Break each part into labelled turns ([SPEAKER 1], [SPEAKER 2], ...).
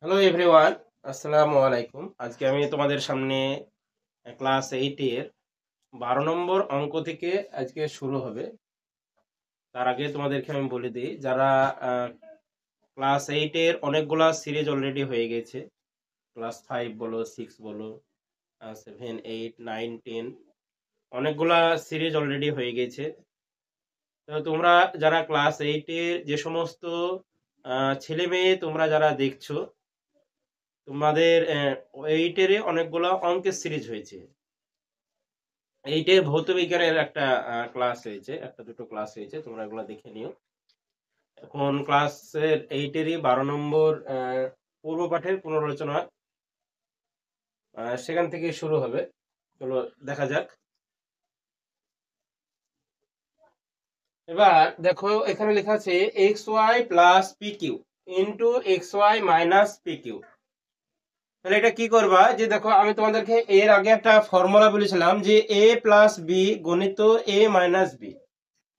[SPEAKER 1] Hello everyone, আসসালামু আলাইকুম। আজকে আমি তোমাদের সামনে ক্লাস 8 এর 12 নম্বর অঙ্ক থেকে আজকে শুরু হবে। তার আগে তোমাদেরকে আমি বলে দিই, যারা ক্লাস 8 এর অনেকগুলা সিরিজ অলরেডি হয়ে গেছে, ক্লাস 5 বলো, 6 বলো, 7, 8, 9, 10 অনেকগুলা সিরিজ অলরেডি হয়ে গেছে। তো তোমরা যারা ক্লাস 8 এর যে সমস্ত ছেলে মেয়ে তোমরা যারা দেখছো, তোমাদের 8 এর অনেকগুলো অঙ্কের সিরিজ হয়েছে। 8 এর ভৌত বিজ্ঞানের একটা ক্লাস হয়েছে, একটা দুটো ক্লাস হয়েছে, তোমরা এগুলো দেখে নিও। এখন ক্লাসের 8 এরই 12 নম্বর পূর্ব পাঠের পুনরালোচনা সেখান থেকে শুরু হবে। চলো দেখা যাক। এবার দেখো, এখানে লেখা আছে x y plus p q into x y minus p q. তাহলে এটা কি করবা, যে দেখো আমি তোমাদেরকে এর আগে একটা ফর্মুলা বলেছিলাম যে এ প্লাস বি গণিত এ মাইনাস বি।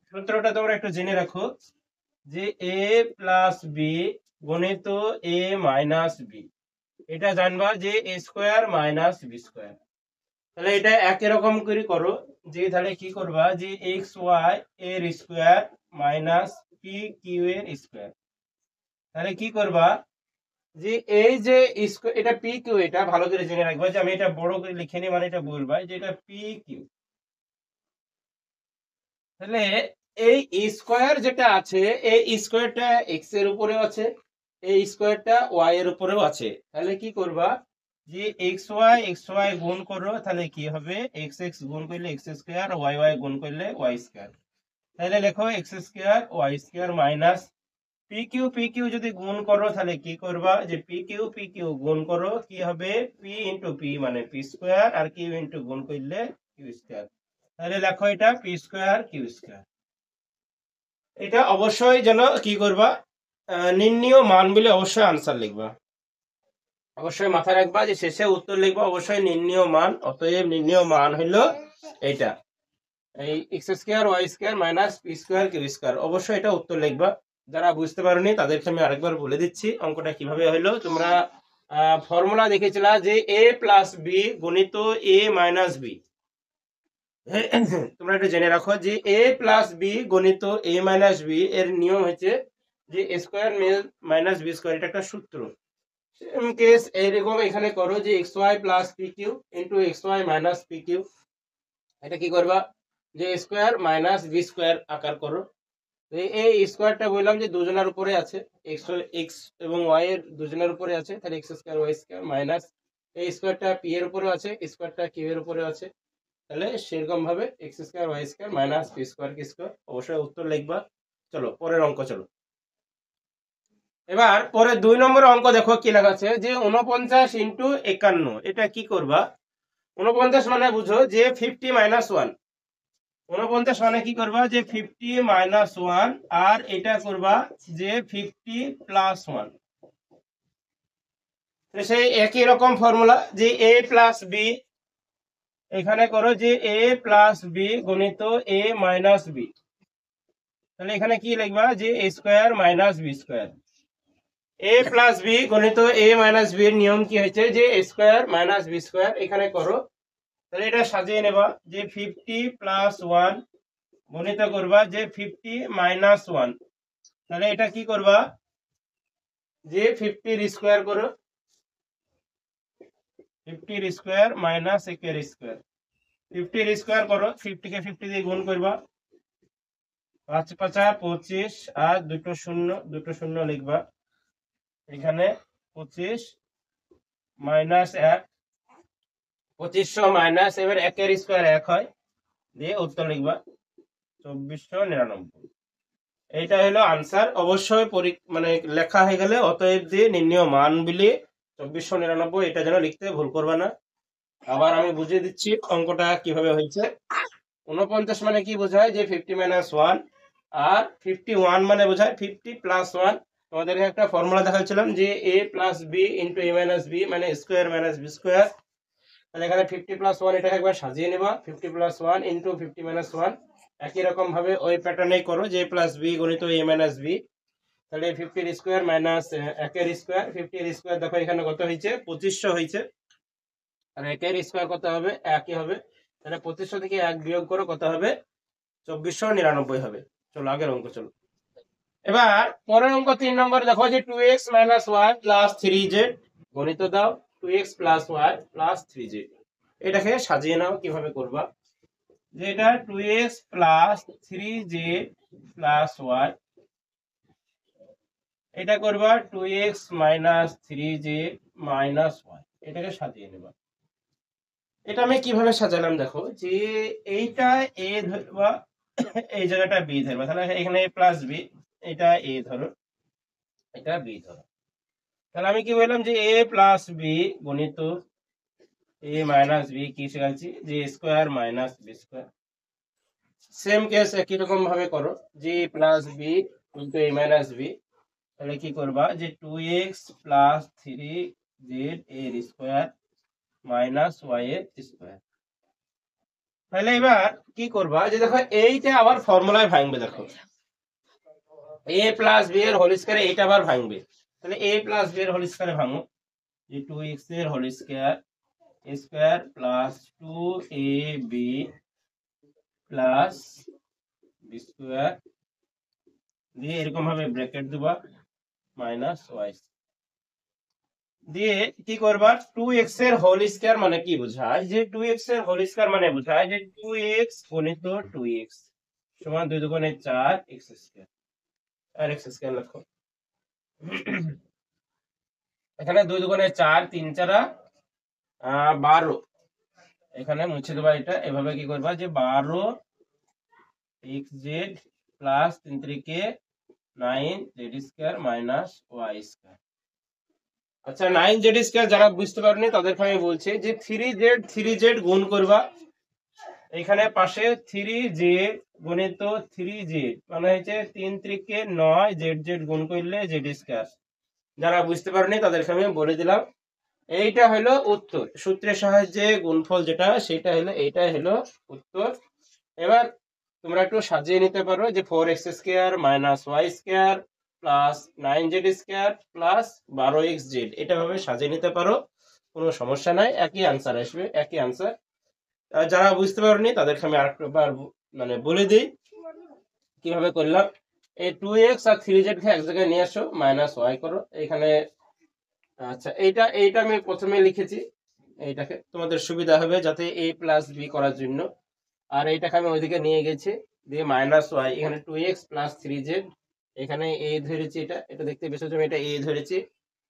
[SPEAKER 1] সূত্রটা তোমরা একটু জেনে রাখো, যে এ প্লাস বি গণিত এ মাইনাস বি। এটা জানবা যে a square minus b square. তাহলে এটা একই রকম করে করো, যে তাহলে কি করবা, যে এক্স ওয়াই এর স্কোয়ার মাইনাস পি কিউ এর স্কোয়ার। তাহলে কি করবা, যে এই যে এটা পি কিউ, এটা ভালো করে জেনে রাখবা, যে আমি এটা বড় করে লিখে নিই, মানে এটা বলবা যে এটা পি কিউ। তাহলে এই স্কোয়ার যেটা আছে, এই স্কোয়ারটা এক্স এর উপরেও আছে, এই স্কোয়ারটা ওয়াই এর উপরেও আছে। তাহলে কি করবা, যে এক্স ওয়াই গুণ করো, তাহলে কি হবে, এক্স এক্স গুণ করলে এক্স স্কোয়ার, ওয়াই ওয়াই গুণ করলে ওয়াই স্কোয়ার। তাহলে লেখো x square y square minus p q যদি গুণ করো, তাহলে কি করবা, যে পি কিউ গুণ করো, কি হবে, পি ইন্টু পি মানে পি স্কোয়ার, আর কিউ ইন্টু গুণ করলে কিউ স্কোয়ার। তাহলে লেখো এটা পি স্কোয়ার কিউ স্কোয়ার। এটা অবশ্যই যেন কি করবা, নির্ণীয় মান বলে অবশ্যই আনসার লিখবা। অবশ্যই মাথায় রাখবা যে শেষে উত্তর লিখবা অবশ্যই নির্ণীয় মান। অতএব নির্ণীয় মান হলো এইটা, এই x square y square minus p square q square. অবশ্যই এটা উত্তর লিখবা। যারা বুঝতে পারোনি তাদেরকে আমি আরেকবার বলে দিচ্ছি অঙ্কটা কিভাবে হলো। তোমরা ফর্মুলা দেখেছিলা যে এ প্লাস বি গণিত এ মাইনাস বি। তোমরা একটু জেনে রাখো যে এ প্লাস বি গণিত এ মাইনাস বি এর নিয়ম হচ্ছে যে a square minus b square, এটা একটা সূত্র। সেম কেস এইরকম এখানে করো, যে x y plus p q into x y minus p q. এটা কি করবা, যে স্কোয়ার মাইনাস বি স্কোয়ার আকার করো। এই স্কোয়ারটা বললাম যে দুজনের উপরে আছে, এক্স এক্স এবং ওয়াই এর দুজনের উপরে আছে, তাহলে x square y square minus এই স্কোয়ারটা পি এর উপরে আছে, স্কোয়ারটা কিউ এর উপরে আছে। তাহলে সেরকম ভাবে x square y square minus p square q square. অবশ্যই উত্তর লিখবা। চলো পরের অঙ্ক চলো। এবার পরে 2 নম্বর অঙ্ক দেখো কি লেখা আছে, যে 49 ইন্টু 51। এটা কি করবা, 49 মানে বুঝো যে 50 মাইনাস 1। 49 মানে কি করবা, যে 50 মাইনাস 1, আর এটা করবা যে 50 প্লাস 1। সেই একই রকম ফর্মুলা, যে এ প্লাস বি, এখানে করো যে এ প্লাস বি গণিত এ মাইনাস বি। তাহলে এখানে কি লিখবা, যে a square minus b square. A plus B গণিত এ মাইনাস বি এর নিয়ম কি হয়েছে, যে a square minus b square. এখানে করো, তাহলে এটা সাজিয়ে নেবা, যে 50 প্লাস 1 গণিত করবা যে 50 মাইনাস 1। তাহলে এটা কি করবা, যে 50 এর স্কোয়ার করো, 50 এর স্কোয়ার মাইনাস 1 এর স্কোয়ার। 50 এর স্কোয়ার করো, 50 কে 50 দিয়ে গুণ করবা, 5 5 25, আর দুটো শূন্য লিখবা এখানে। 25 মাইনাস 1, 2500 মাইনাস, এবার 1 এর স্কোয়ার 1 হয়, দিয়ে উত্তর লিখবা 2499। এইটা হলো আনসার। অবশ্যই মানে লেখা হয়ে গেলে অতএব দিয়ে নির্ণয় মান বলে 2499, এটা যেন লিখতে ভুল করবা না। আবার আমি বুঝিয়ে দিচ্ছি অঙ্কটা কিভাবে হয়েছে। 49 মানে কি বোঝায়, যে 50 মাইনাস 1, আর 51 মানে বোঝায় 50 প্লাস 1। তোমাদেরকে একটা ফর্মুলা দেখাচ্ছিলাম, যে এ প্লাস বি ইন্টু এ মাইনাস বি মানে স্কোয়ার মাইনাস বি স্কোয়ার। তাহলে এখানে 50 প্লাস 1 এটাকে একবার সাজিয়ে নেবা, 50 প্লাস 1 ইন্টু 50 মাইনাস 1। একই রকম ভাবে ওই প্যাটার্নেই করো, যে প্লাস বি গণিত এ মাইনাস বি। তাহলে 50 এর স্কয়ার মাইনাস 1 এর স্কয়ার, 50 এর স্কয়ার দেখো এখানে কত হয়েছে 2500 হয়েছে, আর 1 এর স্কয়ার কত হবে 1ই হবে, তাহলে 2500 থেকে 1 বিয়োগ করো কত হবে 2499 হবে। চলো আগের অঙ্ক চলো। এবার পরের অঙ্ক 3 নম্বরে দেখো যে 2x y প্লাস 3z গণিত দাও 2x y প্লাস 3z। এটাকে সাজিয়ে নাও কিভাবে করবা, যে এটা 2x plus 3z plus y, এটা করবা 2x minus 3z minus y, এটাকে সাজিয়ে নেবা। এটা আমি কিভাবে সাজালাম দেখো, যে এইটা a ধরবা এই জায়গাটা b ধরবা, তাহলে এখানে a প্লাস b, এটা a ধরো এটা b ধরো, তাহলে আমি কি বললাম যে a প্লাস b গুণিত a মাইনাস b কি শিখাচ্ছি যে square minus b square. Same case একই রকম ভাবে করো যে a plus b into a minus b, তাহলে কি করবা যে 2x প্লাস 3z এর স্কয়ার মাইনাস y এর স্কয়ার। তাহলে এবার কি করবা যে দেখো এইটা আবার ফর্মুলায় ভাঙবে, দেখো a প্লাস b এর হোল স্কয়ারে এইটা আবার ভাঙবে, তাহলে a প্লাস b এর হোল স্কয়ারে ভাঙো যে 2x এর whole square square plus 2ab plus b square দিয়ে এরকম ভাবে ব্র্যাকেট দিবা মাইনাস y দিয়ে কি করবা 2x এর হোল স্কয়ার মানে কি বোঝায় যে 2x এর হোল স্কয়ার মানে বোঝায় যে 2x গুণিত 2x সমান 2 দুগুণে 4 x স্কয়ার, আর x স্কয়ার লেখো এখানে 2 দুগুণে 4 3 4 12, এখানে মুছে দেবা এটা, এভাবে কি করবা যে 12 xz plus 3 3 9z square minus y square. আচ্ছা 9z স্কয়ার যারা বুঝতে পারেনি তাদেরকে আমি বলছি যে 3z গুণ করবা, এখানে পাশে 3z গুণিত 3z মানে হচ্ছে 3 3 9 z গুণ করলে z স্কয়ার। যারা বুঝতে পারেনি তাদেরকে আমি বলে দিলাম, এইটা হলো উত্তর, সূত্রের সাহায্যে গুণফল যেটা সেটা হলো এইটাই হলো উত্তর। এবার তোমরা একটু সাজিয়ে নিতে পারো যে 4x square minus y square plus 9z square plus 12xz, এটা ভাবে সাজিয়ে নিতে পারো, কোনো সমস্যা নাই, একই আনসার আসবে একই আনসার। যারা বুঝতে পারোনি তাদেরকে আমি আরেকবার মানে বলে দিই কিভাবে করলাম। এই 2x আর 3z কে এক জায়গায় নিয়ে আসো মাইনাস y করো এখানে। আচ্ছা এইটা আমি প্রথমে লিখেছি, এইটাকে তোমাদের সুবিধা হবে যাতে a প্লাস b করার জন্য, আর এইটাকে আমি ওইদিকে নিয়ে গেছি দিয়ে মাইনাস y, এখানে 2x প্লাস 3z এখানে a ধরেছি, এটা দেখতে বেশি আমি এটা a ধরেছি,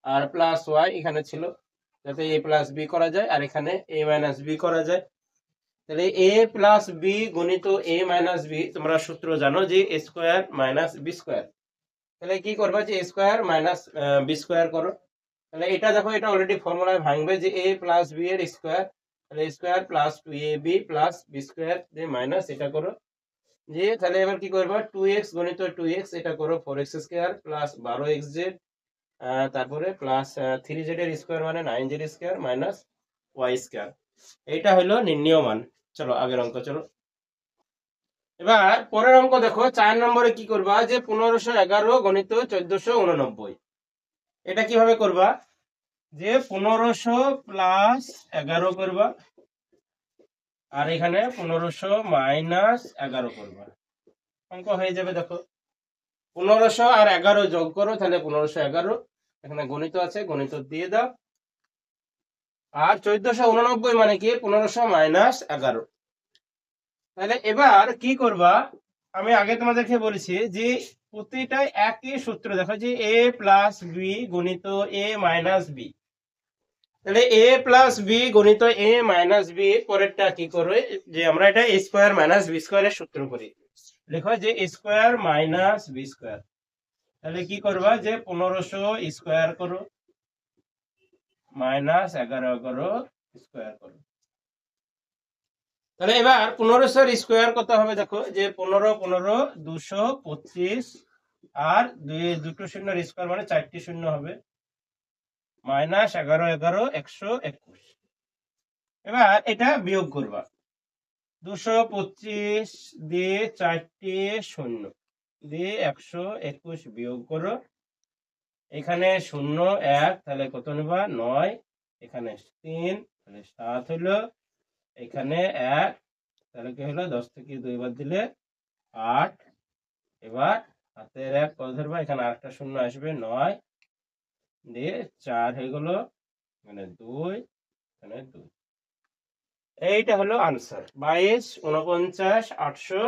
[SPEAKER 1] আর প্লাস y এখানে ছিল যাতে a প্লাস b করা যায়, আর এখানে a মাইনাস b করা যায়। তাহলে a প্লাস b গুণিত a মাইনাস b তোমরা সূত্র জানো যে a square minus b square, তাহলে কি করবা যে a square minus b square করো, তাহলে এটা দেখো এটা অলরেডি ফর্মুলায় ভাঙবে যে a প্লাস b এর স্কয়ার, তাহলে square plus 2ab plus b square দিয়ে মাইনাস এটা করো, যে তাহলে এবার কি করবা 2x গুণিত 2x এটা করো 4x স্কয়ার প্লাস 12xz তারপরে প্লাস 3z এর স্কয়ার মানে 9z square minus y square. এইটা হলো নির্ণীয় মান। চলো আগের অঙ্ক চলো। এবার পরের অঙ্ক দেখো 4 নম্বরে কি করবা যে 1511 গণিত 1489, এটা কিভাবে করবা যে 1500 প্লাস 11 করবা আর এখানে 1500 মাইনাস 11 করবা, অঙ্ক হয়ে যাবে। দেখো 1500 আর 11 যোগ করো তাহলে 1511, এখানে গণিত আছে গণিত দিয়ে দাও, আর 1489 মানে কি 1500 মাইনাস 11। তাহলে এবার কি করবা, আমি আগে তোমাদেরকে বলেছি যে প্রতিটাই একই সূত্র, দেখো যে a প্লাস b গুণিত a মাইনাস b, তাহলে a প্লাস b গুণিত a মাইনাস b পরেরটা কি করবে যে আমরা এটা a স্কয়ার মাইনাস b স্কয়ারের সূত্র করি, লেখো যে a square minus b square, তাহলে কি করবা যে 1500 স্কয়ার করো মাইনাস 11 করো স্কয়ার করো। তাহলে এবার 1500 এর স্কয়ার কত হবে দেখো যে 15 15 225 আর দুটো শূন্যের স্কয়ার মানে 4টি শূন্য হবে মাইনাস 11 11 121। এবার এটা বিয়োগ করবা 225 দিয়ে 4টি শূন্য দিয়ে 121 বিয়োগ করো, এখানে 0 1 তাহলে কত নেবা 9, এখানে 3 তাহলে 7 হলো, এখানে 1 তাহলে কি হলো 10 থেকে 2 বাদ দিলে 8। এবার হাতের 1 কত ধরবা, এখানে আরেকটা 0 আসবে 9 দিয়ে 4 হয়ে গেল, এখানে 2 এখানে 2। এইটা হলো আনসার 22 49 800।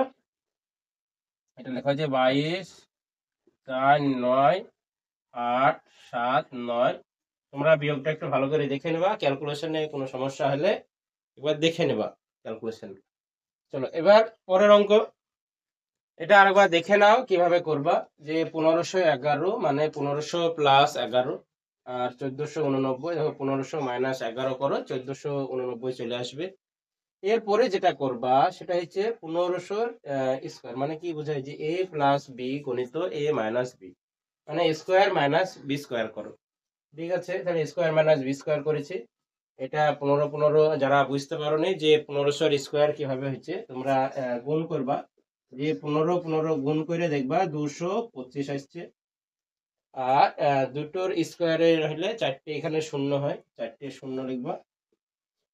[SPEAKER 1] এটা লেখা হয়েছে 22 4 9 8 7 9। তোমরা বিয়োগটা একটু ভালো করে দেখে নেবা, ক্যালকুলেশনে কোনো সমস্যা হলে একবার দেখে নেবা ক্যালকুলেশন। চলো এবার পরের অঙ্ক, এটা আরেকবার দেখে নাও কিভাবে করবা। যে 1511 মানে 1500 প্লাস 11 আর 1489, দেখো 1500 মাইনাস 11 করো 1489 চলে আসবে। এরপরে যেটা করবা সেটা হচ্ছে 1500 স্কোয়ার, মানে কি বোঝায় যে a প্লাস বি গণিত a মাইনাস বি, মানে স্কোয়ার মাইনাস বি স্কোয়ার করো। ঠিক আছে, তাহলে স্কোয়ার মাইনাস বি স্কোয়ার করেছি। এটা 15 15 যারা বুঝতে পারোনি যে 1500 স্কোয়ার কিভাবে হচ্ছে, তোমরা গুণ করবা। যে 15 15 গুণ করে দেখবা 225 আসছে। আর দুটোর স্কোয়ারের হলে 4টে এখানে শূন্য হয়, 4টে শূন্য লিখবা।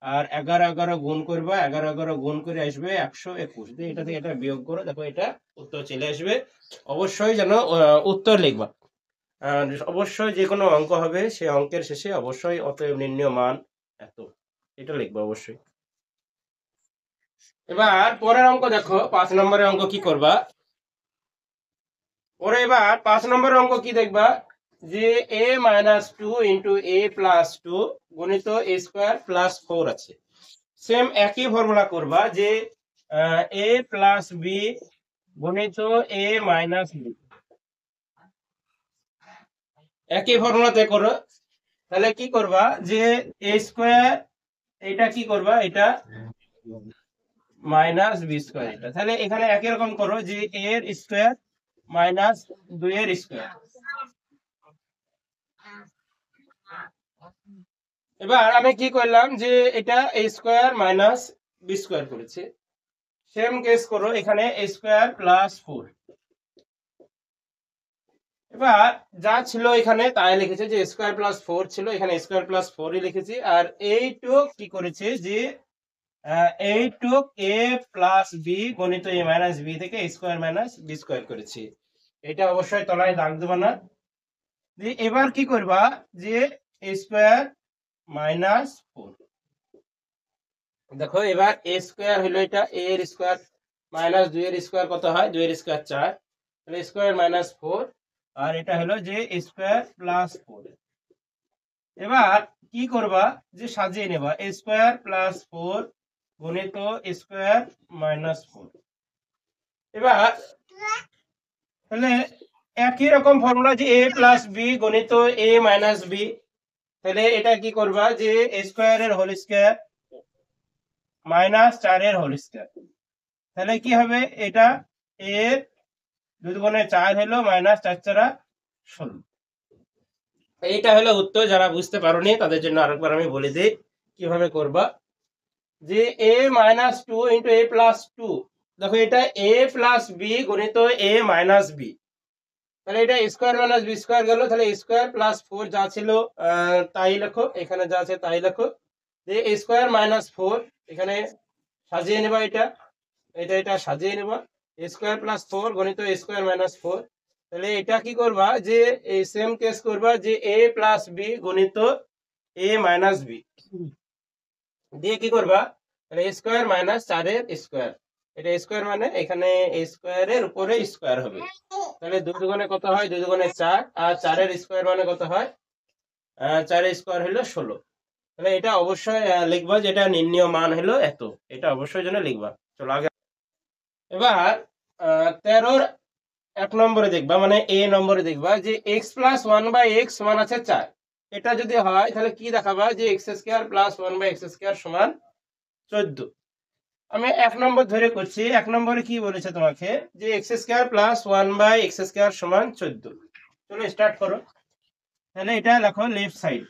[SPEAKER 1] আর 11 11 গুণ করবা, 11 11 গুণ করে আসবে 121 দিয়ে এটা থেকে এটা বিয়োগ করো, দেখো এটা উত্তর চলে আসবে। অবশ্যই যেন উত্তর লিখবা। অবশ্যই যে কোনো অঙ্ক হবে সেই অঙ্কের শেষে অবশ্যই অতএব নির্ণয় মান এত, এটা লিখবা অবশ্যই। এবার পরের অঙ্ক দেখো, 5 নম্বরের অঙ্ক কি করবা। পরে এবার 5 নম্বরের অঙ্ক কি দেখবা, যে a minus 2 into a plus 2 গণিত a স্কোয়ার প্লাস 4 আছে। সেম একই ফর্মুলা করবা, যে a প্লাস বি গণিত a মাইনাস বি, একই ফর্মুলাতে করো। তাহলে কি করবা, যে a স্কোয়ার এটা কি করবা, এটা মাইনাস বি স্কোয়ার, এটা তাহলে এখানে একই রকম করো, যে a এর স্কোয়ার মাইনাস 2 এর স্কোয়ার। এবার আমি কি করলাম, যে এটা a square minus b square করেছি। সেম কেস করো, এখানে a স্কোয়ার প্লাস 4। এবার যা ছিল এখানে তাই লিখেছে, যে স্কোয়ার প্লাস 4 ছিল, এখানে স্কোয়ার প্লাস 4ই লিখেছি। আর এইটুক কি করেছে, যে এইটুক a প্লাস বি গণিত a মাইনাস বি থেকে স্কোয়ার মাইনাস বি স্কোয়ার করেছি। এটা অবশ্যই তলায় দাগ দেবা না। এবার কি করবা, যে a স্কোয়ার মাইনাস 4, দেখো এবার a স্কোয়ার হলো এটা, a এর স্কোয়ার মাইনাস 2 এর স্কোয়ার কত হয়, 2 এর স্কোয়ার 4, তাহলে স্কোয়ার মাইনাস 4। আর এটা হলো যে স্কোয়ার প্লাস 4। এবার কি করবা, যে সাজিয়ে নেবা, a স্কোয়ার প্লাস 4 গণিত স্কোয়ার মাইনাস 4। এবার তাহলে একই রকম ফর্মুলা, যে a প্লাস বি গণিত a মাইনাস বি, তাহলে এটা কি করবা, যে স্কোয়ার এর হোল স্কোয়ার মাইনাস 4 এর হোল স্কোয়ার, তাহলে কি হবে, এটা এর 2 দুগুণে 4 হলো মাইনাস 4 4 16। এইটা হলো উত্তর। যারা বুঝতে পারোনি তাদের জন্য আরেকবার আমি বলে দিই কিভাবে করবা, যে a minus 2 into a plus 2, দেখো এটা a প্লাস বি গণিত a মাইনাস বি, তাহলে এটা স্কোয়ার মাইনাস বি স্কোয়ার গেল, তাহলে স্কোয়ার প্লাস 4 যা ছিল তাই লেখো, এখানে যা আছে তাই লেখো। যে স্কোয়ার মাইনাস 4 এখানে সাজিয়ে নেবা, এটা এটা এটা সাজিয়ে নেবা, স্কোয়ার প্লাস 4 গণিত স্কোয়ার মাইনাস 4। তাহলে এটা কি করবা, যে এই সেম কেস করবা, যে a প্লাস বি গণিত a মাইনাস বি দিয়ে কি করবা, তাহলে স্কোয়ার মাইনাস 4 এর স্কোয়ার, এটা স্কোয়ার মানে এখানে স্কোয়ারের উপরে স্কোয়ার হবে, তাহলে 2 দুগুণে কত হয়, 2 দুগুণে 4, আর 4 এর স্কোয়ার মানে কত হয়, 4 এর স্কোয়ার হলো 16। তাহলে এটা অবশ্যই লিখবা, যেটা নির্ণয় মান হলো এত, এটা অবশ্যই যেন লিখবা। চলো আগে এবার 13 1 নম্বরে দেখবা, মানে a নম্বরে দেখবা, যে x প্লাস 1 বাই x সমান আছে 4। এটা যদি হয় তাহলে কি দেখাবা, যে x square plus 1 by x square সমান 14। আমি 1 নম্বর ধরে করছি। 1 নম্বরে কি বলেছে তোমাকে, যে x square plus 1 by x square সমান 14। চলো স্টার্ট করো। তাহলে এটা লেখো লেফট সাইড,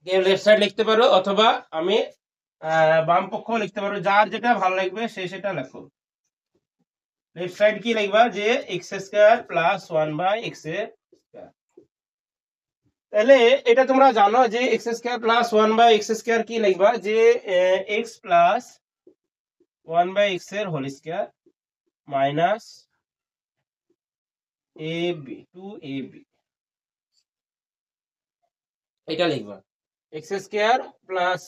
[SPEAKER 1] কেউ লেফট সাইড লিখতে পারো, অথবা আমি বাম পক্ষ লিখতে পারো, যার যেটা ভালো লাগবে সে সেটা লেখো। লেফট সাইড কি লিখবা, যে x square plus 1 by x তাহলে এটা তোমরা জানো যে x square plus one by x square কি লিখবা, যে x plus one by x এর whole square minus a b two A b, এটা লিখবা। X square plus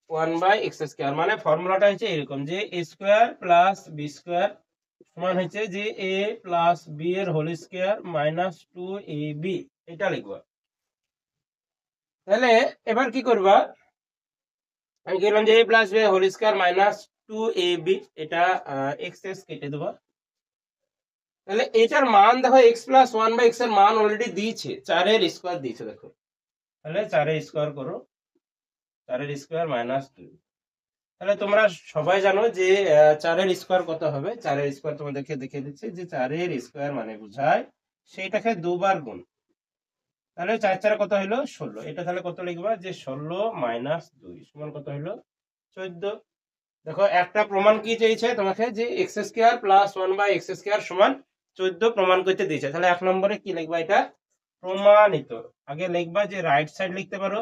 [SPEAKER 1] one by x square মানে ফর্মুলাটা হচ্ছে এরকম, যে এ স্কয়ার প্লাস বি স্কয়ার সমান হচ্ছে যে এ প্লাস বি এর হোল স্কয়ার মাইনাস টু এ বি, এটা লিখবা। তাহলে এবার কি করবা, আমি বললাম যে a plus b whole square minus 2ab, এটা x x কেটে দেবো। তাহলে এটার মান দেখো x প্লাস 1 বাই x এর মান অলরেডি দিয়েছে, 4 এর স্কয়ার দিয়েছে দেখো। তাহলে 4 এর স্কয়ার করো, 4 এর স্কয়ার মাইনাস 2। তাহলে তোমরা সবাই জানো যে 4 এর স্কয়ার কত হবে। 4 এর স্কয়ার তোমাদেরকে দেখিয়ে দিচ্ছি, যে 4 এর স্কয়ার মানে বোঝায় সেইটাকে দুবার গুণ। তাহলে 4 4 কত হলো 16, এটা তাহলে কত লিখবা, যে 16 মাইনাস 2 সমান কত হলো 14। দেখো একটা প্রমাণ কি চেয়েছে তোমাকে, যে x square plus one by x square সমান 14 প্রমাণ করতে দিয়েছে। তাহলে এক নম্বরে কি লিখবা, এটা প্রমাণিত। আগে লিখবা যে রাইট সাইড লিখতে পারো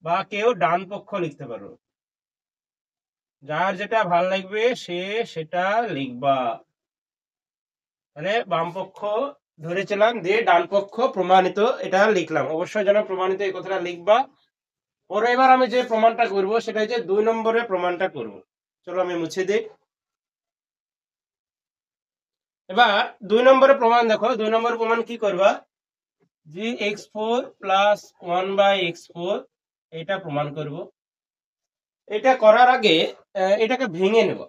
[SPEAKER 1] বা কেউ ডান পক্ষ লিখতে পারো, যার যেটা ভাল লাগবে সে সেটা লিখবা। তাহলে বাম পক্ষ ধরেছিলাম, দিয়ে ডান পক্ষ প্রমাণিত এটা লিখলাম। অবশ্যই যেন প্রমাণিত এই কথাটা লিখবা। ওর এবার আমি যে প্রমাণটা করব সেটা হচ্ছে 2 নম্বরে প্রমাণটা করব। চলো আমি মুছে দিই। এবার 2 নম্বরে প্রমাণ দেখো, 2 নম্বর প্রমাণ কি করবা, যে x4 প্লাস 1 বাই x4 এটা প্রমাণ করব। এটা করার আগে এটাকে ভেঙে নেব।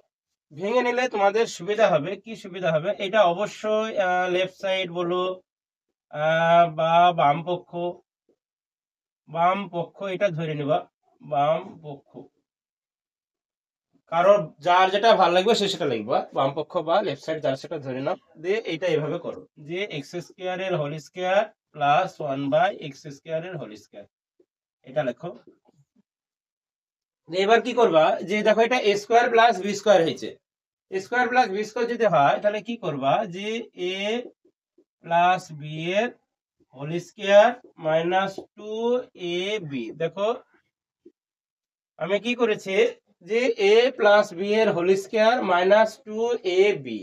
[SPEAKER 1] ভেঙে নিলে তোমাদের সুবিধা হবে। কি সুবিধা হবে, এটা অবশ্যই লেফট সাইড বলো বা বাম পক্ষ এটা ধরে নেবা, বাম পক্ষ। কারণ যার যেটা ভালো লাগবে সে সেটা লিখবা, বাম পক্ষ বা লেফট সাইড যার সেটা ধরে নাও। দিয়ে এটা এভাবে করো, যে এক্স স্কয়ার এর whole square plus one by x square এর হোল স্কয়ার, এটা লেখো। এবার কি করবা, যে দেখো এটা এ স্কয়ার প্লাস বি স্কয়ার হয়েছে। A square plus B square যদি হয় তাহলে কি করবা, যে এ প্লাস বি এর হোল স্কয়ার মাইনাস টু এ বি। দেখো আমি কি করেছি, যে এ প্লাস বি এর হোল স্কয়ার মাইনাস টু এ বি।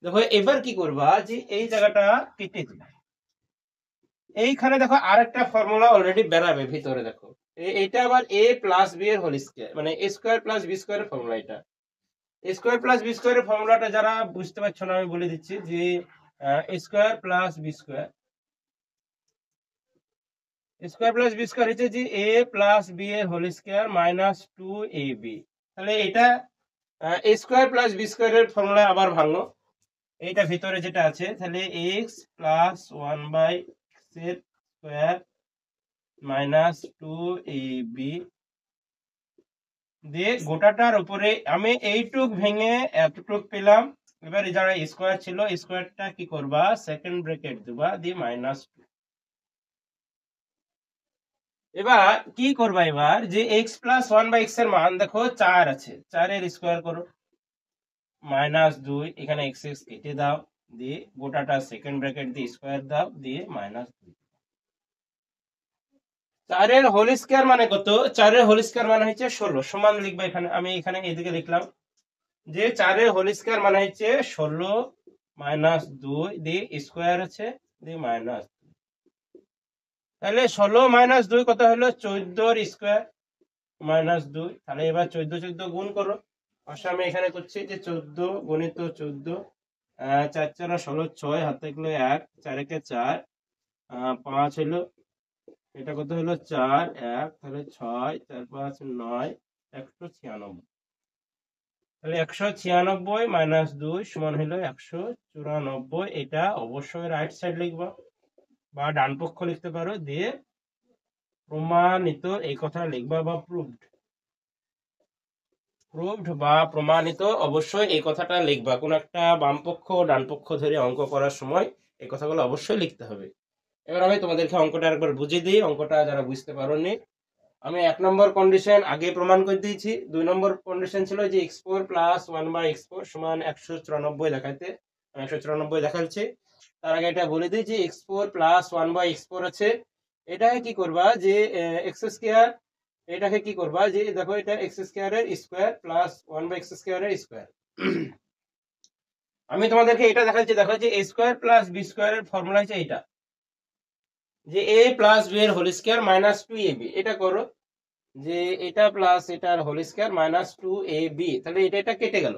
[SPEAKER 1] দেখো এবার কি করবা, যে এই জায়গাটা কেটে দিবা। এইখানে দেখো আরেকটা ফর্মুলা অলরেডি বেরাবে ভিতরে। দেখো এইটা আবার এ প্লাস বি এর হোল স্কয়ার মানে এ স্কয়ার প্লাস বি স্কয়ারের ফর্মুলা। এটা এ স্কয়ার প্লাস বি স্কয়ারের ফর্মুলাটা যারা বুঝতে পারছো না আমি বলে দিচ্ছি, যে এ square plus B square, square plus B square হচ্ছে যে এ প্লাস বি এর হোল স্কয়ার মাইনাস টু এ বি। তাহলে এটা এ স্কয়ার প্লাস বি স্কয়ারের ফর্মুলা আবার ভাঙো। এইটা ভিতরে যেটা আছে, তাহলে X plus one by x এর square minus two A B দিয়ে গোটাটার উপরে আমি এইটুক ভেঙে এতটুক পেলাম। এবার যারা স্কয়ার ছিল স্কয়ারটা কি করবা, সেকেন্ড ব্র্যাকেট দিবা, দিয়ে মাইনাস টু। এবার কি করবা, এবার যে x plus one by x এর মান দেখো 4 আছে, 4 এর স্কয়ার করো মাইনাস 2, এখানে এক্স এক্স কেটে দাও, দিয়ে গোটাটা সেকেন্ড ব্র্যাকেট দিয়ে স্কয়ার দাও, দিয়ে মাইনাস 2। 4 এর হোল স্কয়ার মানে কত, 4 এর হোল স্কয়ার মানে হচ্ছে 16 সমান লিখবা। এখানে আমি এখানে এদিকে লিখলাম, যে 4 এর হোল স্কয়ার মানে হচ্ছে 16 মাইনাস 2 দিয়ে স্কয়ার আছে, দিয়ে মাইনাস। তাহলে 16 মাইনাস 2 কত হলো, 14 এর স্কয়ার মাইনাস 2। তাহলে এবার 14 14 গুণ করো। পাশে আমি এখানে করছি যে 14 গুণিত 14, 4 4 16, 6 হাতে গেলে 1, 4 একে 4, 5 হলো, এটা কত হলো 4 1, তাহলে 6 4 5 9, 196। তাহলে 196 মাইনাস 2 সমান হলো 194। এটা অবশ্যই রাইট সাইড লিখবা বা ডান পক্ষ লিখতে পারো, দিয়ে প্রমাণিত এই কথা লিখবা বা প্রুভড বা প্রমাণিত অবশ্যই এই কথাটা লিখবা। কোন একটা বাম পক্ষ ডান পক্ষ ধরে অঙ্ক করার সময় এই কথাগুলো অবশ্যই লিখতে হবে। এবার আমি তোমাদেরকে অঙ্কটা একবার বুঝিয়ে দিই, অঙ্কটা যারা বুঝতে পারোনি। আমি 1 নম্বর কন্ডিশন আগে প্রমাণ করে দিয়েছি। 2 নম্বর কন্ডিশন ছিল যে x4 প্লাস 1 বাই x4 সমান 194 দেখাইতে, 194 দেখাচ্ছি। তার আগে এটা বলে দিই যে x4 প্লাস 1 বাই x4 আছে, এটাকে কি করবা যে এক্স স্কোয়ার, এটাকে কি করবা যে দেখো এটা এক্স স্কোয়ারের স্কোয়ার প্লাস 1/x² এর স্কোয়ার। আমি তোমাদেরকে এটা দেখাচ্ছি, দেখো যে a স্কোয়ার প্লাস বি স্কোয়ারের ফর্মুলা হচ্ছে এটা, যে a প্লাস বি এর হোল স্কোয়ার মাইনাস 2ab। এটা করো যে এটা প্লাস এটার হোল স্কোয়ার মাইনাস 2ab, তাহলে এটা কেটে গেল।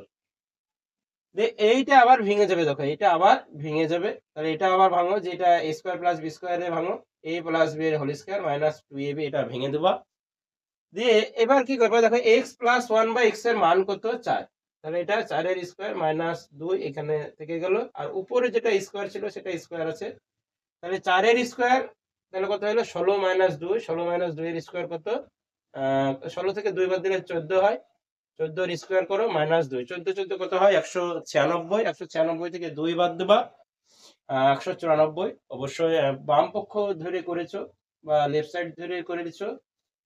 [SPEAKER 1] এইটা আবার ভেঙে যাবে, দেখো এটা আবার ভেঙে যাবে, তাহলে এটা আবার ভাঙো যে এটা a স্কোয়ার প্লাস বি স্কোয়ারে ভাঙো a প্লাস বি এর হোল স্কোয়ার মাইনাস 2ab, এটা ভেঙে দেবা। দিয়ে এবার কি করবে, দেখো x প্লাস 1/x এর মান কত 4, তাহলে এটা 4 এর স্কোয়ার মাইনাস 2 এখানে থেকে গেল, আর উপরে যেটা স্কোয়ার ছিল সেটা স্কোয়ার আছে, তাহলে 4 এর স্কোয়ার তাহলে কত হলো 16 মাইনাস 2, 16 মাইনাস 2 এর স্কোয়ার কত 16 থেকে 2 বাদ দিলে 14 হয়, 14 এর স্কোয়ার করো মাইনাস 2, 14 14 কত হয় 196, 196 থেকে 2 বাদ দেবা 194। অবশ্যই বাম পক্ষ ধরে করেছো বা লেফট সাইড ধরে করে দিছো,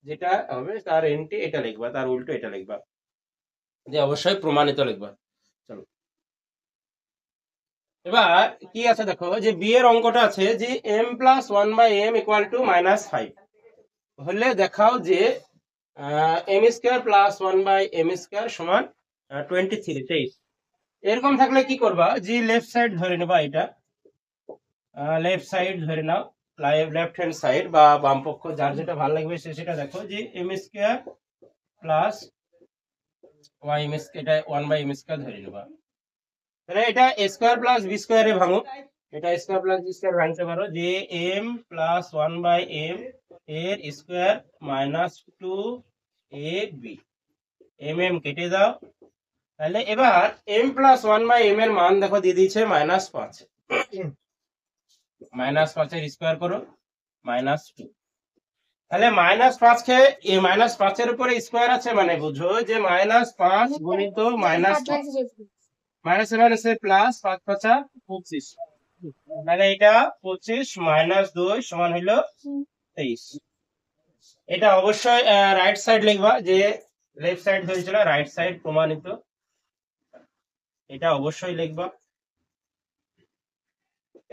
[SPEAKER 1] যেটা হবে তার এন্টি এটা লিখবা, তার উল্টো এটা লিখবা, যে অবশ্যই প্রমাণিত লিখবা। চলো এবার কি আছে দেখো যে বি এর অঙ্কটা আছে যে m plus 1/m equal to -5 হলে দেখাও যে m square plus 1/m square সমান 23। এরকম থাকলে কি করবা যে লেফট সাইড ধরে নেবা, এটা লেফট সাইড ধরে নাও, লেফট হ্যান্ড সাইড বা বাম পক্ষ যার যেটা ভালো লাগবে সেটা দেখো যে m স্কয়ার প্লাস y এটা 1/m স্কয়ার ধরে নেবা। তাহলে এটা a স্কয়ার প্লাস b স্কয়ারে ভাঙো, এটা স্কয়ার প্লাস বি স্কয়ার ভাঙতে পারো যে m প্লাস 1/m এর স্কয়ার মাইনাস 2ab, mm কেটে দাও। তাহলে এবার m প্লাস 1/m এর মান দেখো দিয়ে দিয়েছে -5, -5 এর স্কয়ার করো -2, তাহলে -5 কে এই -5 এর উপরে স্কয়ার আছে মানে বুঝো যে -5 গুণিত -5 -7 প্লাস 5 5 25, তাহলে এটা 25 মাইনাস 2 সমান হলো 23। এটা অবশ্যই রাইট সাইড লিখবা, যে লেফট সাইড ধরেছিল রাইট সাইড প্রমাণিত, এটা অবশ্যই লিখবা।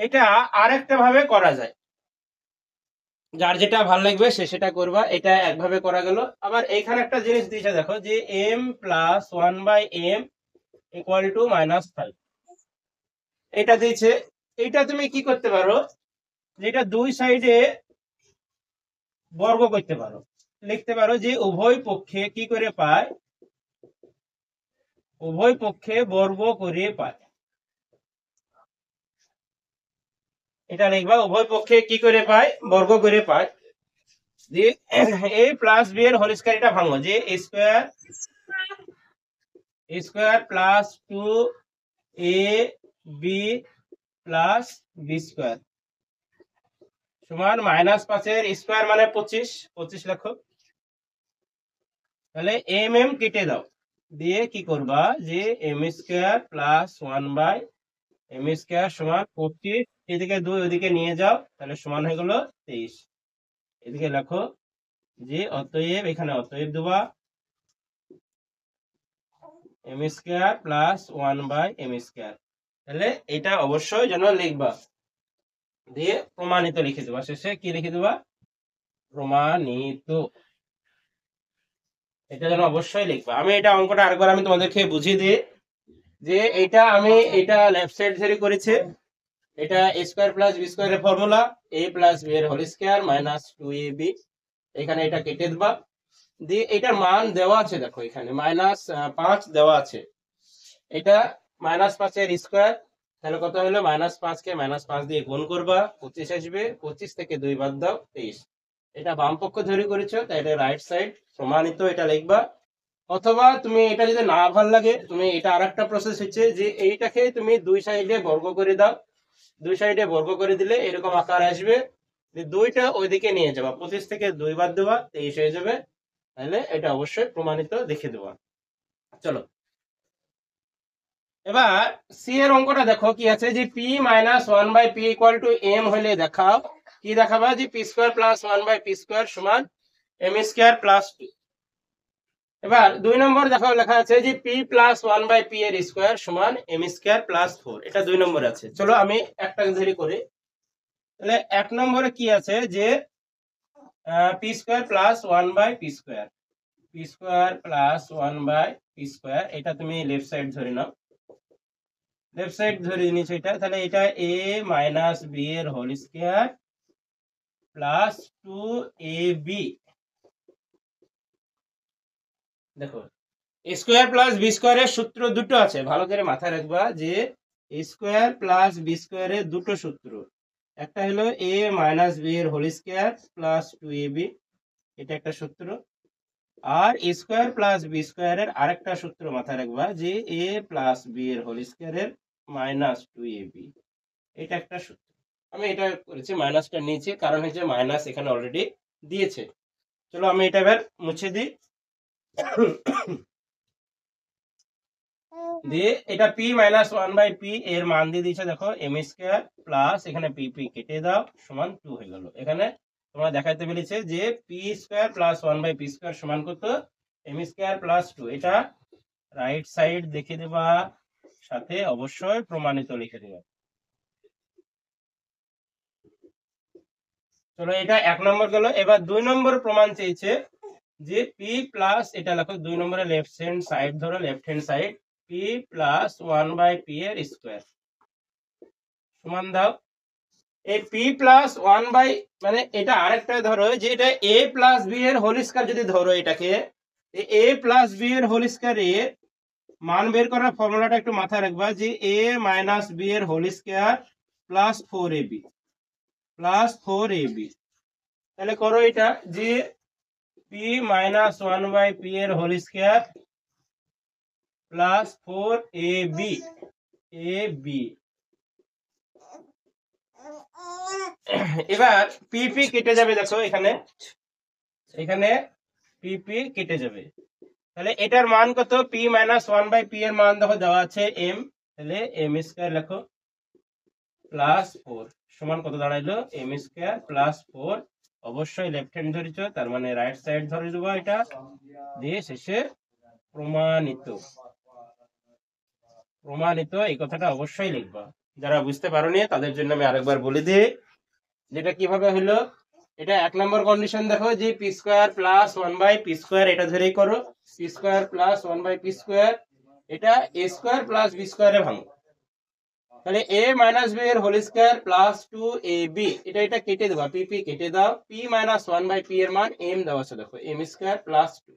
[SPEAKER 1] এটা আরেকটা ভাবে করা যায়, যার যেটা ভালো লাগবে সেটা করবা, এটা একভাবে করা গেল। আবার এইখানে একটা জিনিস দিয়েছে দেখো যে m plus 1/m equal to -5, এটা দিয়েছে। এটা তুমি কি করতে পারো, যেটা দুই সাইডে বর্গ করতে পারো, লিখতে পারো যে উভয় পক্ষে কি করে পায়, উভয় পক্ষে বর্গ করে পায়, এটা লিখবা উভয় পক্ষে কি করে পায় বর্গ করে পায়। যে a প্লাস বি এর হোল স্কয়ার, এটা ভাঙো যে square plus 2ab plus B square সমান -5 এর স্কয়ার মানে 25 লেখো। তাহলে mm কেটে দাও, দিয়ে কি করবা যে m square plus 1/m square সমান 25, এদিকে 2 ওদিকে নিয়ে যাও, তাহলে সমান হয়ে গেল 23। এদিকে লেখো যে অতএব, এখানে অতএব দেবা m square plus 1/m square, তাহলে এটা অবশ্যই যেন লিখবা, দিয়ে প্রমাণিত লিখে দেবা, শেষে কি লিখে দেবা প্রমাণিত, এটা যেন অবশ্যই লিখবা। আমি এটা অঙ্কটা আরেকবার আমি তোমাদেরকে বুঝিয়ে দিই, যে এটা লেফট সাইড ধরে করেছে, এটা a স্কয়ার প্লাস বি স্কয়ারের ফর্মুলা a প্লাস b এর হোল স্কয়ার মাইনাস 2ab, এখানে এটা কেটে দেবা, দিয়ে এটার মান দেওয়া আছে দেখো এখানে -5 দেওয়া আছে, এটা -5 এর স্কয়ার, তাহলে কত হলো -5 কে -5 দিয়ে গুণ করবা 25 আসবে, 25 থেকে 2 বাদ দাও 23। এটা বাম পক্ষ ধরে করেছো তাই এটা রাইট সাইড প্রমাণিত, এটা লিখবা। অথবা তুমি এটা যদি না ভাল লাগে, তুমি এটা আরেকটা প্রসেস হচ্ছে যে এইটাকে তুমি দুই সাইডে বর্গ করে দাও, দুই সাইডে বর্গ করে দিলে এরকম আকার আসবে, দুইটা ওইদিকে নিয়ে যাবা, 25 থেকে 2 বাদ দেবা 23 হয়ে যাবে, তাহলে এটা অবশ্যই প্রমাণিত দেখে দেবা। চলো এবার সি এর অঙ্কটা দেখো কি আছে যে p minus 1/p equal to m হলে দেখাও, কি দেখাবা যে p square plus 1/p square সমান m স্কয়ার প্লাস 2। এবার 2 নম্বর দেখাও, লেখা আছে যে p প্লাস 1/p এর স্কয়ার সমান m স্কয়ার প্লাস 4, এটা 2 নম্বরে আছে। চলো আমি একটা ধরে করি, তাহলে 1 নম্বরে কি আছে যে P square plus 1/p², p² plus 1/p², এটা তুমি লেফট সাইড ধরে নাও, লেফট সাইড ধরে নিয়েছো এটা, তাহলে এটা a মাইনাস বি এর হোল স্কয়ার প্লাস 2ab। দেখো a স্কয়ার প্লাস বি স্কয়ারের সূত্র দুটো আছে, ভালো করে মাথায় রাখবা যে a স্কয়ার প্লাস বি স্কয়ারের দুটো সূত্র, একটা হলো a মাইনাস বি এর হোল স্কয়ার প্লাস 2ab, এটা একটা সূত্র, আর a স্কয়ার প্লাস বি স্কয়ারের আরেকটা সূত্র মাথায় রাখবা যে a প্লাস বি এর হোল স্কয়ারের মাইনাস 2ab, এটা একটা সূত্র। আমি এটা করেছি, মাইনাসটা নিয়েছি কারণ হচ্ছে মাইনাস এখানে অলরেডি দিয়েছে। চলো আমি এটা এবার মুছে দিই, দিয়ে এটা p মাইনাস 1/p এর মান দিয়ে দিয়েছে, দেখো m স্কয়ার প্লাস এখানে p কেটে দাও সমান 2 হয়ে গেল। এখানে তোমরা দেখাতে পেরেছে যে p স্কয়ার প্লাস 1/p² সমান কত, m স্কয়ার প্লাস 2, এটা রাইট সাইড দেখে দেবা, সাথে অবশ্যই প্রমাণিত লিখে দেবা। চলো এটা 1 নম্বর গেল। এবার 2 নম্বর প্রমাণ চেয়েছে যে p প্লাস, এটা লেখো 2 নম্বরে লেফট হ্যান্ড সাইড ধরো, left hand side p plus 1/p এর স্কয়ার সমান দাও এই p প্লাস 1 বাই, মানে এটা আরেকটা ধরো যে এটা a প্লাস b এর হোল স্কয়ার, যদি ধরো এটাকে a প্লাস b এর হোল স্কয়ারের মান বের করার ফর্মুলাটা একটু মাথায় রাখবা যে a মাইনাস b এর whole square plus 4ab plus 4ab। তাহলে করো এটা যে p মাইনাস 1/p এর whole square plus 4ab ab। এবার p কেটে যাবে, দেখো এখানে এখানে p কেটে যাবে, তাহলে এটার মান কত, p মাইনাস 1/p এর মান দেখো দেওয়া আছে m, তাহলে m স্কয়ার লেখো প্লাস 4 সমান কত দাঁড়াইলো, m স্কয়ার প্লাস 4, অবশ্যই লেফট হ্যান্ড ধরেছো তার মানে রাইট সাইড ধরে দেবো, এটা দিয়ে শেষে প্রমাণিত, প্রমাণিত এই কথাটা অবশ্যই লিখবা। যারা বুঝতে পারোনি তাদের জন্য আমি আরেকবার বলে দিই যেটা কিভাবে হলো। এটা 1 নম্বর কন্ডিশন, দেখো যে p² প্লাস 1/p², এটা ধরেই করো, p² প্লাস 1/p², এটা a স্কয়ার প্লাস b স্কয়ারে ভাঙো, তাহলে a মাইনাস b এর হোল স্কয়ার প্লাস 2ab, এটা কেটে দেবা, p কেটে দাও, p মাইনাস 1/p এর মান m দেওয়া আছে, দেখো m স্কয়ার প্লাস 2,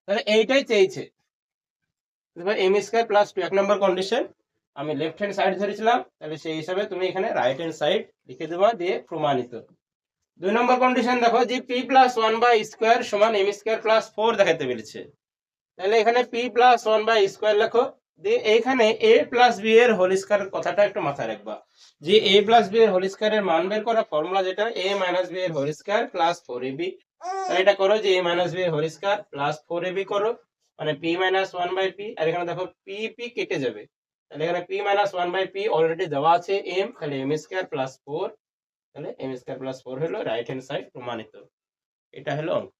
[SPEAKER 1] তাহলে এইটাই চেয়েছে m স্কয়ার প্লাস 2, 1 নম্বর কন্ডিশন। আমি লেফট হ্যান্ড সাইড ধরেছিলাম, তাহলে সেই হিসাবে তুমি এখানে রাইট হ্যান্ড সাইড লিখে দেবা, দিয়ে প্রমাণিত। 2 নম্বর কন্ডিশন দেখো যে p প্লাস 1/স্কয়ার সমান m স্কয়ার প্লাস 4 দেখাতে পেরেছে, তাহলে এখানে p প্লাস 1/স্কয়ার লেখো, দিয়ে এইখানে a প্লাস b এর হোল স্কয়ার কথাটা একটু মাথায় রাখবা যে a প্লাস b এর হোল স্কয়ারের মান বের করা ফর্মুলা যেটা a মাইনাস b এর হোল স্কয়ার প্লাস 4ab, তাহলে এটা করো যে a মাইনাস b এর হোল স্কয়ার প্লাস 4ab করো, মানে p মাইনাস 1/p, আর এখানে দেখো p কেটে যাবে, তাহলে এখানে p মাইনাস 1/p অলরেডি দেওয়া আছে m, তাহলে m স্কয়ার প্লাস 4, তাহলে m স্কয়ার প্লাস 4 হলো রাইট হ্যান্ড সাইড প্রমাণিত। এটা হলো অঙ্ক।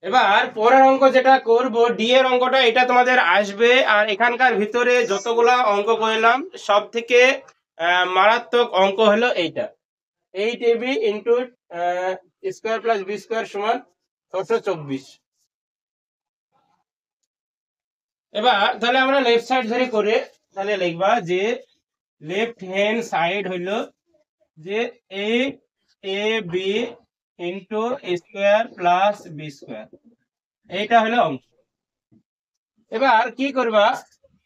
[SPEAKER 1] এবার পরের অঙ্ক যেটা করব ডি এর অঙ্কটা, এটা তোমাদের আসবে, আর এখানকার ভিতরে যতগুলা অঙ্ক করলাম সব থেকে মারাত্মক অঙ্ক হলো এইটা, 8ab into square plus B square সমান 624। এবার তাহলে আমরা লেফট সাইড ধরে করে তাহলে লিখবা যে লেফট হ্যান্ড সাইড হইল যে ab into square plus B square, এইটা হলো অঙ্ক। এবার কি করবা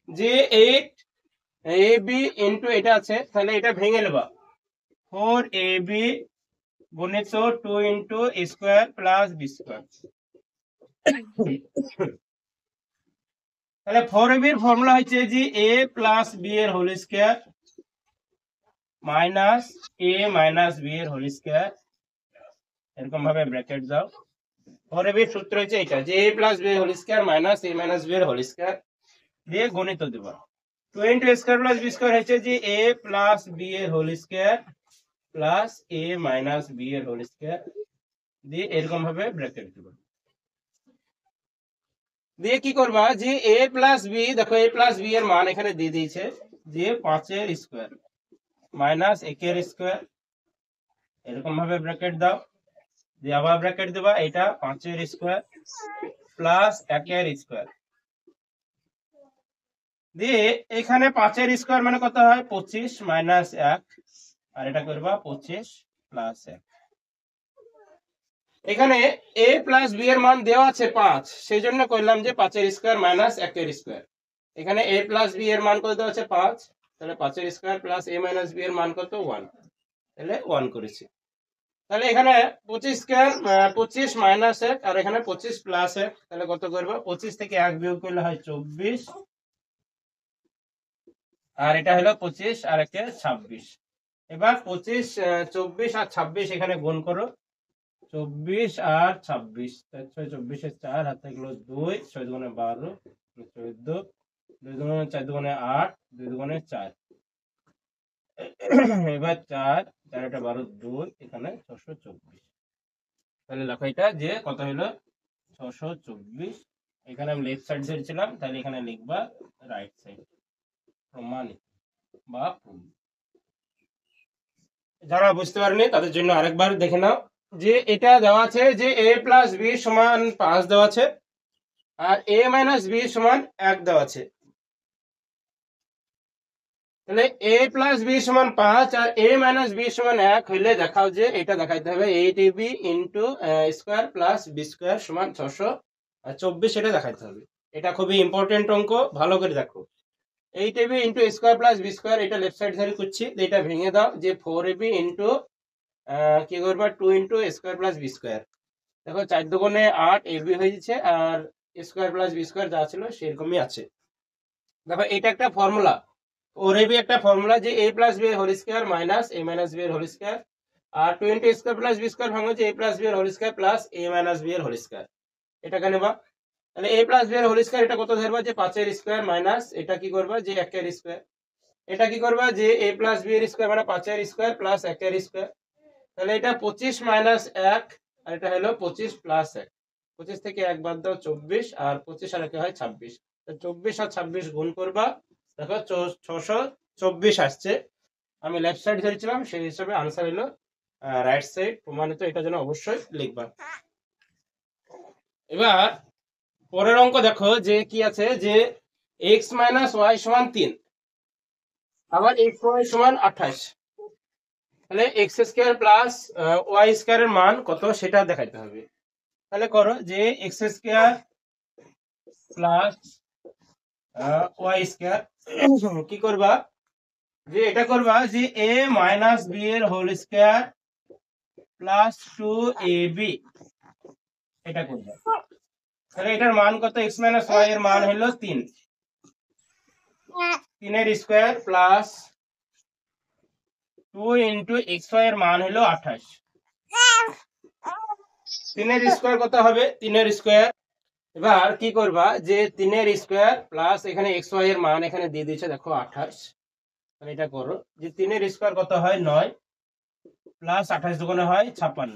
[SPEAKER 1] যে 8ab ইন্টু এটা আছে, তাহলে এটা ভেঙে নেবা, 4ab গুণিত 2 into square plus B square, তাহলে 4ab এর ফর্মুলা হচ্ছে যে a প্লাস b এর whole square minus a minus b এর হোল স্কয়ার, এরকম ভাবে ব্র্যাকেট দাও। 4ab এর সূত্র হচ্ছে এটা যে a প্লাস b এর whole square minus a minus b এর হোল স্কয়ার দিয়ে গুণিত দেবা, 2 into square plus B square হচ্ছে যে a প্লাস b এর whole square plus a minus b এর হোল স্কয়ার দিয়ে এরকম ভাবে ব্র্যাকেট দেবা, দিয়ে কি করবা যে a প্লাস b, দেখো a প্লাস b এর মান এখানে দিয়ে দিয়েছে যে 5 এর স্কয়ার মাইনাস 1 এর স্কয়ার এরকম ভাবে ব্র্যাকেট দাও, দিয়ে আবার ব্র্যাকেট দেবা, এটা 5 এর স্কয়ার প্লাস 1 এর স্কয়ার, দিয়ে এখানে 5 এর স্কয়ার মানে কত হয় 25 মাইনাস 1, আর এটা করবা 25 প্লাস 1। এখানে a প্লাস b এর মান দেওয়া আছে 5, সেই জন্য কইলাম যে 5 এর স্কয়ার মাইনাস 1 এর স্কয়ার। এখানে a প্লাস b এর মান কত দেওয়া আছে 5, তাহলে 5 এর square plus a minus b এর মান কত 1, তাহলে 1 করেছি। তাহলে এখানে 25 স্কয়ার 25 মাইনাস 1 আর এখানে 25 প্লাস 1, তাহলে কত করব 25 থেকে 1 বিয়োগ করলে হয় 24, আর এটা হলো 25 আর 1 এ 26। এবার 25 24 আর 26 এখানে গুণ করো, 24 আর 26, 24 এর 4 হাতে গেল 2, 6 দুগুণে 12, 14, 2 দুগুণে 4 দুগুণে 8, 2 দুগুণে 4, এবার 4 4 এটা 12 2, এখানে 624। তাহলে লেখো এটা যে কত হলো 624। এখানে আমি লেফট সাইড ধরেছিলাম, তাহলে এখানে লিখবা রাইট সাইড, প্রমাণিত বা প্রুফ। যারা বুঝতে পারেনি তাদের জন্য আরেকবার দেখে নাও, যে এটা দেওয়া আছে যে a প্লাস b সমান 5 দেওয়া আছে, আর a মাইনাস b সমান 1 দেওয়া আছে। তাহলে a প্লাস b সমান 5 আর a মাইনাস b সমান 1 হইলে দেখাও যে এটা দেখাইতে হবে 8ab into square plus b square সমান 624, এটা দেখাইতে হবে। এটা খুবই ইম্পর্টেন্ট অঙ্ক, ভালো করে দেখো। 8ab into square plus b square, এটা লেফট সাইড ধরে করছি, এটা ভেঙে দাও, যে 4ab ইন্টু কি করবা 2 into square plus b square. দেখো 4 দুগুণে 8 ab হয়ে যাচ্ছে, আর স্কোয়ার প্লাস b স্কোয়ার যা ছিল সেরকমই আছে। দেখো এটা একটা ফর্মুলা, ওর এবি একটা ফর্মুলা, যে a plus b whole square minus a minus b এর হোল স্কয়ার, আর 20 স্কয়ার প্লাস b স্কয়ার ভাঙো যে a প্লাস b এর whole square plus a minus b এর হোল স্কয়ার। এটাকে নেবা, তাহলে a প্লাস b এর হোল স্কয়ার এটা কত ধরবা যে 5 এর স্কয়ার মাইনাস এটা কি করবা যে 1 এর স্কয়ার, এটা কি করবা যে a প্লাস b এর স্কয়ার মানে 5 এর স্কয়ার প্লাস 1 এর স্কয়ার। তাহলে এটা 25 মাইনাস 1, আর এটা হলো 25 প্লাস 1। 25 থেকে 1 বাদ দাও 24, আর 25 আর 1 হয় 26। তো 24 আর 26 গুণ করবা, দেখো 624 আসছে। আমি লেফট সাইড ধরেছিলাম, সেই হিসাবে আনসার হলো রাইট সাইড, প্রমাণিত। এটা যেন অবশ্যই লিখবা। এবার পরের অঙ্ক দেখো যে কি আছে, যে x মাইনাস ওয়াই সমান 3, আবার x y সমান 28। তাহলে এক্স স্কয়ার প্লাস ওয়াই স্কয়ারের মান কত সেটা দেখাইতে হবে। তাহলে করো যে x square plus y square, কি করবা যে এটা করবা যে a মাইনাস b এর হোল স্কয়ার প্লাস 2ab, এটা করবা। তাহলে এটার মান কত, x মাইনাস ওয়াই এর মান হলো 3, 3 এর স্কয়ার প্লাস 2 ইন্টু xy এর মান হলো 28। 3 এর স্কয়ার কত হবে 3 এর স্কয়ার। এবার কি করবা যে 3 এর স্কয়ার প্লাস এখানে xy এর মান এখানে দিয়ে দিয়েছে দেখো 28। তাহলে এটা করো যে 3 এর স্কয়ার কত হয় 9 প্লাস 28 দুগুণে হয় 56।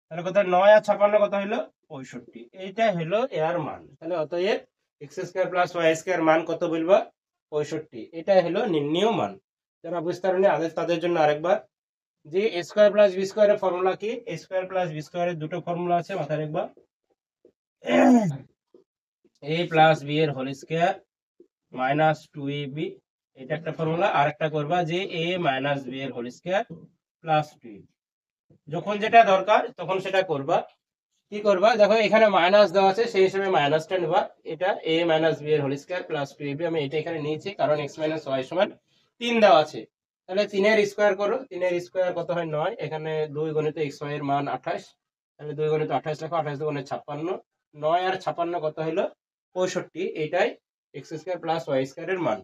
[SPEAKER 1] তাহলে কত 9 আর 56 কত হলো 65, এইটা হলো এর মান। তাহলে অতএব x square plus y square মান কত বলবা 65, এটা হলো নির্ণেয় মান। যারা বুঝতে পারেনি তাদের জন্য আরেকবার, যে a স্কয়ার প্লাস b স্কয়ারের ফর্মুলা কি, a স্কয়ার প্লাস b স্কয়ারের দুটো ফর্মুলা আছে, মাথায় রাখবা। a প্লাস b এর হোল স্কয়ার মাইনাস 2ab, এটা একটা ফর্মুলা। আর একটা করবা যে a মাইনাস b এর হোল স্কয়ার প্লাস 2ab। যখন যেটা দরকার তখন সেটা করবা। কি করবা দেখো এখানে মাইনাস দেওয়া আছে, সেই হিসেবে মাইনাসটা নেবা। এটা a মাইনাস b এর হোল স্কয়ার প্লাস 2ab, আমি এটা এখানে নিয়েছি কারণ x মাইনাস y সমান 3 দেওয়া আছে। তাহলে 3 এর স্কয়ার করো, 3 এর স্কয়ার কত হয় 9, এখানে 2 গুণিত xy এর মান 28, তাহলে 2 গুণিত 28 লেখো, 28 দুগুণে 56, 9 আর 56 কত হলো 65, এটাই x square plus y square এর মান।